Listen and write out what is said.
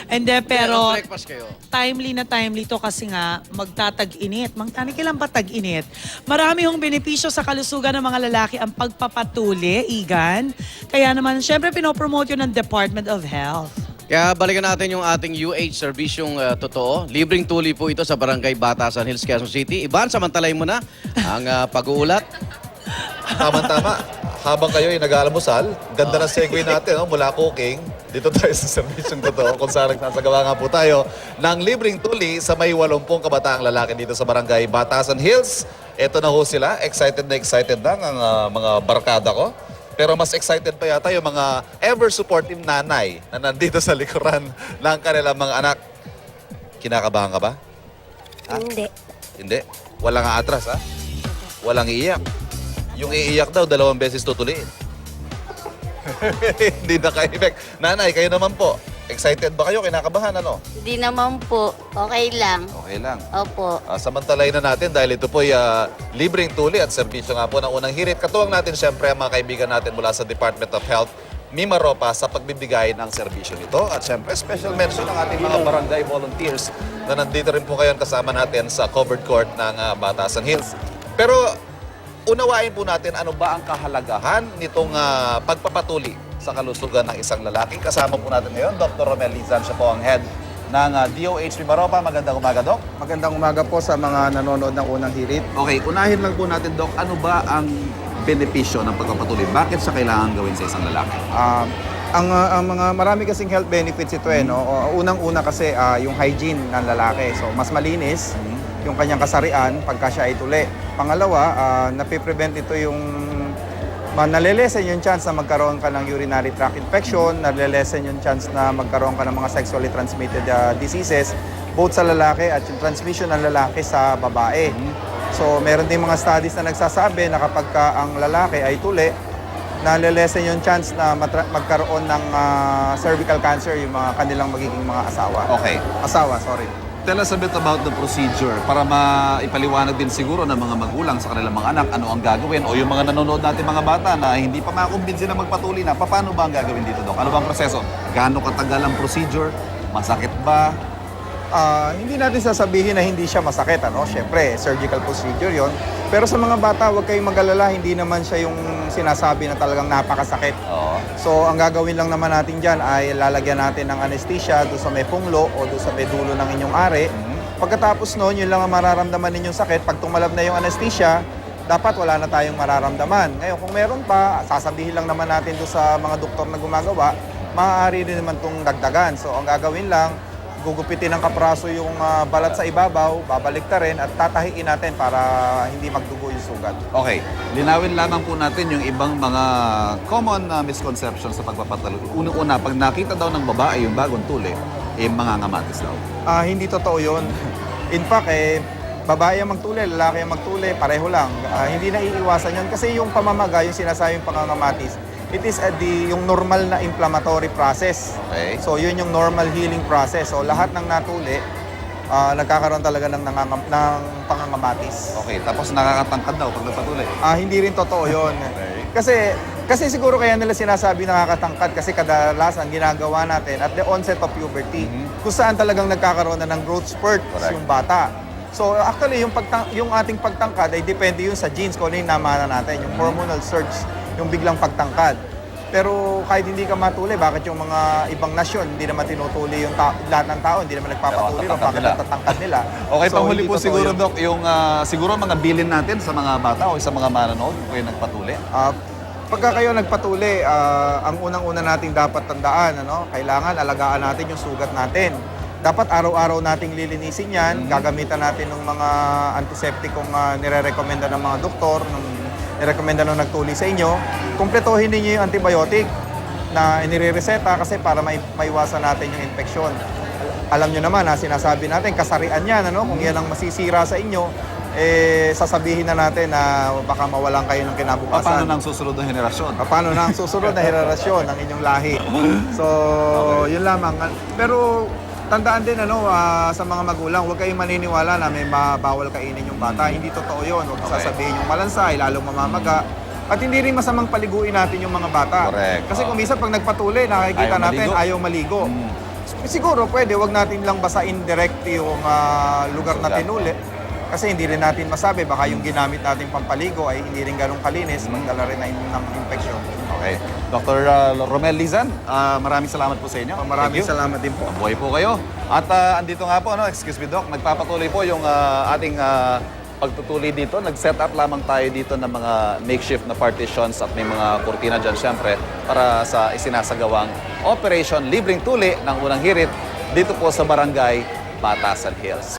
Hindi, pero breakfast kayo. timely to kasi nga magtatag-init. Mangtani kailan ba tag-init? Marami hong benepisyo sa kalusugan ng mga lalaki ang pagpapatuli, Igan. Kaya naman, syempre pinopromote yun ng Department of Health. Kaya balikan natin yung ating UH serbisyong totoo. Libreng tuli po ito sa Barangay Batasan Hills, Quezon City. Iban, samantalayin mo na ang pag-uulat. Tama-tama. Habang kayo ay nag-aalmusal, ganda na segue natin mula cooking. Dito tayo sa serbisyong totoo kung saan nagsasagawa nga po tayo ng libreng tuli sa may 80 kabataang lalaki dito sa Barangay Batasan Hills. Ito na ho sila. Excited na ang mga barkada ko. Pero mas excited pa yata yung mga ever-supportive nanay na nandito sa likuran ng kanilang mga anak. Kinakabahan ka ba? Hindi. Hindi. Walang atras, ha? Walang iiyak. Yung iiyak daw, 2 beses tutuliin. Hindi na ka-effect. Nanay, kayo naman po. Excited ba kayo? Kinakabahan, ano? Hindi naman po. Okay lang. Okay lang. Opo. Samantalay na natin dahil ito po ay libreng tuli at serbisyo nga po ng unang hirit. Katuwang natin siyempre ang mga kaibigan natin mula sa Department of Health, Mimaropa, sa pagbibigay ng serbisyo nito. At siyempre, special mention ng ating mga barangay volunteers na nandito rin po kayo kasama natin sa covered court ng Batasan Hills. Pero unawain po natin ano ba ang kahalagahan nitong pagpapatuli sa kalusugan ng isang lalaki. Kasama po natin ngayon, Dr. Romel Lizan, siya po ang head ng DOH Mimaropa. Magandang umaga, Doc. Magandang umaga po sa mga nanonood ng unang hirit. Okay, unahin lang po natin, Doc, ano ba ang benepisyo ng pagpapatuloy? Bakit siya kailangan gawin sa isang lalaki? Ang mga marami kasing health benefits ito no. Unang-una kasi yung hygiene ng lalaki. So mas malinis yung kanyang kasarian pagka siya ay tuli. Pangalawa, napiprevent ito yung nalilesen yung chance na magkaroon ka ng urinary tract infection, nalilesen yung chance na magkaroon ka ng mga sexually transmitted diseases, both sa lalaki at yung transmission ng lalaki sa babae. So meron din mga studies na nagsasabi na kapag ang lalaki ay tuli, nalilesen yung chance na magkaroon ng cervical cancer yung mga kanilang magiging mga asawa. Okay. Asawa, sorry. Tell us a bit about the procedure para maipaliwanag din siguro ng mga magulang sa kanilang mga anak ano ang gagawin o yung mga nanonood natin mga bata na hindi pa makumbinsi na magpatuli na. Paano ba ang gagawin dito, Doc? Ano ba ang proseso? Gaano katagal ang procedure? Masakit ba? Hindi natin sasabihin na hindi siya masakit, ano? Siyempre, surgical procedure yon. Pero sa mga bata, huwag kayong mag-alala, hindi naman siya yung sinasabi na talagang napakasakit. Oo. So, ang gagawin lang naman natin dyan ay lalagyan natin ng anesthesia doon sa may punglo o doon sa may dulo ng inyong ari. Pagkatapos noon, yun lang ang mararamdaman ninyong sakit. Pag tumalab na yung anesthesia, dapat wala na tayong mararamdaman. Ngayon, kung meron pa, sasabihin lang naman natin doon sa mga doktor na gumagawa, maaari rin naman itong dagdagan. So, ang gagawin lang, gugupitin ng kapraso yung balat sa ibabaw, babalik ta rin at tatahiin natin para hindi magdugo yung sugat. Okay. Linawin lamang po natin yung ibang mga common misconceptions sa pagpapatalo. Una-una, pag nakita daw ng babae yung bagong tuli, mangangamatis daw. Hindi totoo yun. In fact, babae ang magtuli, lalaki ang magtuli, pareho lang. Hindi na iiwasan yun kasi yung pamamaga, yung sinasabing pangangamatis, it is yung normal na inflammatory process. Okay. So yun yung normal healing process. So lahat ng natuli, nagkakaroon talaga ng pangangamatis. Okay. Tapos nakakatangkad daw pag nagpatuloy. Hindi rin totoo yun. Kasi siguro kaya nila sinasabi nakakatangkad kasi kadalasan ginagawa natin at the onset of puberty kung saan talagang nagkakaroon na ng growth spurt yung bata. So actually yung ating pagtangkad ay depende yun sa genes kung ano yung namana natin, yung hormonal surge, yung biglang pagtangkad. Pero kahit hindi ka matuli, bakit yung mga ibang nasyon hindi naman tinutuli yung lahat ng tao, hindi naman nagpapatuli, bakit natatangkad nila? Okay, So, panghuli hindi po totoo siguro, yun. Doc, yung siguro mga bilin natin sa mga bata o sa mga manonood kung kayo nagpatuli. Pagka kayo nagpatuli, ang unang-una nating dapat tandaan, kailangan alagaan natin yung sugat natin. Dapat araw-araw nating lilinisin yan, gagamitan natin ng mga antiseptic kung nire-recommenda ng mga doktor, nirekomenda nung nagtuli sa inyo, kumpletuhin ninyo yung antibiotic na inirereseta kasi para maiwasan natin yung infeksyon. Alam nyo naman, sinasabi natin, kasarian yan, kung yan ang masisira sa inyo, sasabihin na natin na baka mawalan kayo ng kinabukasan. Paano nang susunod na henerasyon? Paano na ang susunod na henerasyon ng inyong lahi? So, yun lamang. Pero tandaan din sa mga magulang, huwag kayong maniniwala na may bawal kainin yung bata. Hindi totoo yun. Huwag sasabihin yung malansay, lalong mamamaga. At hindi rin masamang paliguin natin yung mga bata. Correct. Kasi kung minsan pag nagpatuli, nakikita natin ayaw maligo. Siguro pwede, wag natin lang basain direct yung lugar na Sugat. tinuli. Kasi hindi rin natin masabi, baka yung ginamit natin pampaligo ay hindi rin ganun kalinis, magdala rin ng infection. Okay. Dr. Romel Lizan, maraming salamat po sa inyo. Maraming Thank you. salamat din po. Mabuhay po kayo. At andito nga po, excuse me Doc, nagpapatuloy po yung ating pagtutuloy dito. Nag-set up lamang tayo dito ng mga makeshift na partitions at may mga kurtina dyan syempre para sa isinasagawang Operation Libreng Tuli ng Unang Hirit dito po sa Barangay Batasan Hills.